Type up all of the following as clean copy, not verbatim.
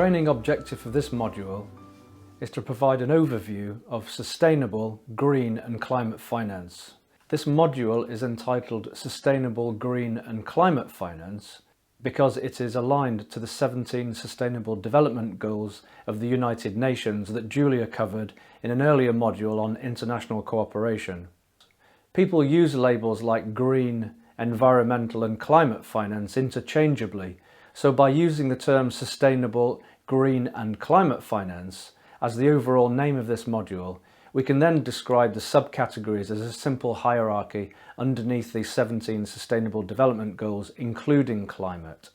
training objective of this module is to provide an overview of sustainable, green and climate finance. This module is entitled Sustainable, Green and Climate Finance because it is aligned to the 17 Sustainable Development Goals of the United Nations that Julia covered in an earlier module on international cooperation. People use labels like green, environmental and climate finance interchangeably, so by using the term sustainable, green and climate finance as the overall name of this module, we can then describe the subcategories as a simple hierarchy underneath the 17 Sustainable Development Goals, including climate.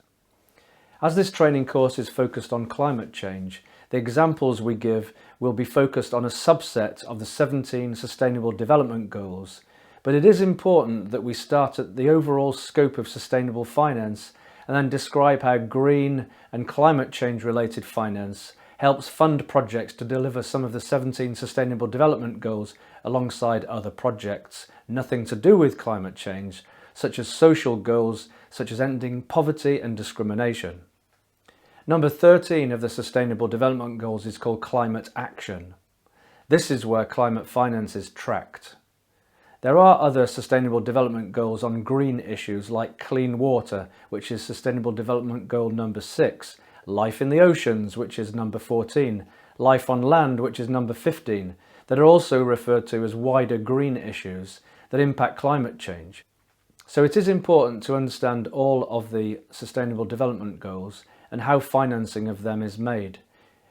As this training course is focused on climate change, the examples we give will be focused on a subset of the 17 Sustainable Development Goals, but it is important that we start at the overall scope of sustainable finance and then describe how green and climate change related finance helps fund projects to deliver some of the 17 Sustainable Development Goals alongside other projects nothing to do with climate change, such as social goals such as ending poverty and discrimination. Number 13 of the Sustainable Development Goals is called Climate Action. This is where climate finance is tracked. There are other Sustainable Development Goals on green issues like clean water, which is Sustainable Development Goal number 6, life in the oceans, which is number 14, life on land, which is number 15, that are also referred to as wider green issues that impact climate change. So it is important to understand all of the Sustainable Development Goals and how financing of them is made.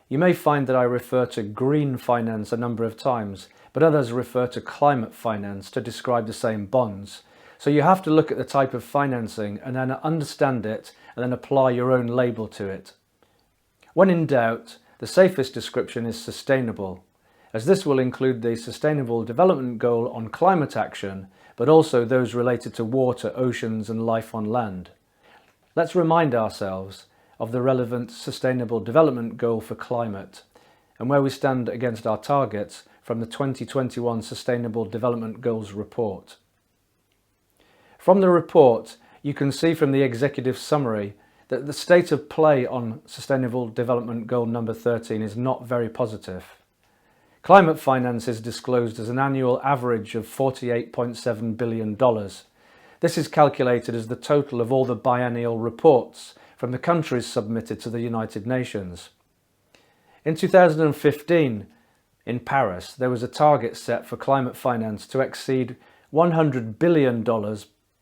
You may find that I refer to green finance a number of times, but others refer to climate finance to describe the same bonds. So you have to look at the type of financing and then understand it and then apply your own label to it. When in doubt, the safest description is sustainable, as this will include the Sustainable Development Goal on climate action, but also those related to water, oceans and life on land. Let's remind ourselves of the relevant Sustainable Development Goal for climate and where we stand against our targets from the 2021 Sustainable Development Goals report. From the report, you can see from the executive summary that the state of play on Sustainable Development Goal number 13 is not very positive. Climate finance is disclosed as an annual average of $48.7 billion. This is calculated as the total of all the biennial reports from the countries submitted to the United Nations. In 2015, in Paris, there was a target set for climate finance to exceed $100 billion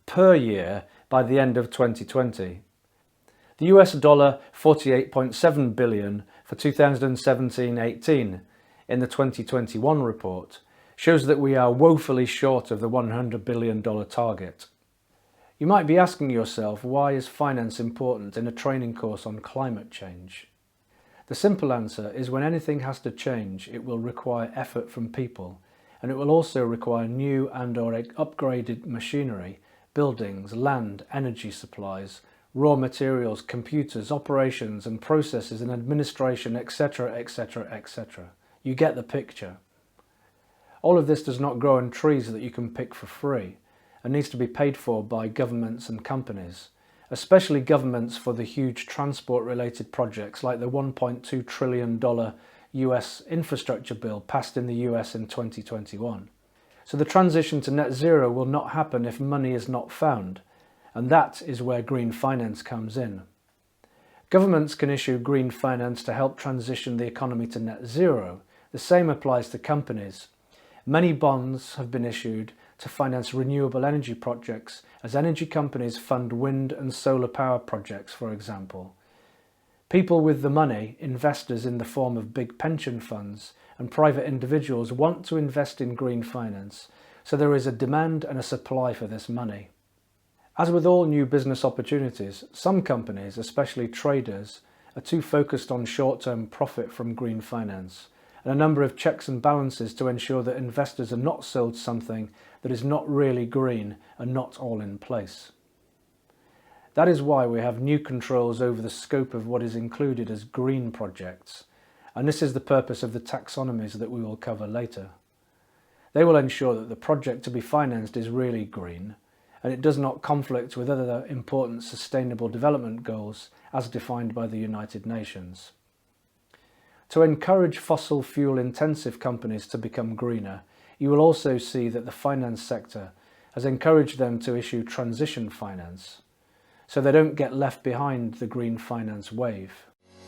per year by the end of 2020. The US dollar $48.7 billion for 2017-18 in the 2021 report shows that we are woefully short of the $100 billion target. You might be asking yourself, why is finance important in a training course on climate change? The simple answer is when anything has to change, it will require effort from people, and it will also require new and/or upgraded machinery, buildings, land, energy supplies, raw materials, computers, operations and processes and administration, etc, etc, etc. You get the picture. All of this does not grow on trees that you can pick for free and needs to be paid for by governments and companies, especially governments for the huge transport-related projects like the $1.2 trillion US infrastructure bill passed in the US in 2021. So the transition to net zero will not happen if money is not found, and that is where green finance comes in. Governments can issue green finance to help transition the economy to net zero. The same applies to companies. Many bonds have been issued to finance renewable energy projects as energy companies fund wind and solar power projects, for example. People with the money, investors in the form of big pension funds and private individuals, want to invest in green finance, so there is a demand and a supply for this money. As with all new business opportunities, some companies, especially traders, are too focused on short-term profit from green finance, and a number of checks and balances to ensure that investors are not sold something that is not really green and not all in place. That is why we have new controls over the scope of what is included as green projects, and this is the purpose of the taxonomies that we will cover later. They will ensure that the project to be financed is really green, and it does not conflict with other important sustainable development goals as defined by the United Nations. To encourage fossil fuel intensive companies to become greener, you will also see that the finance sector has encouraged them to issue transition finance, so they don't get left behind the green finance wave.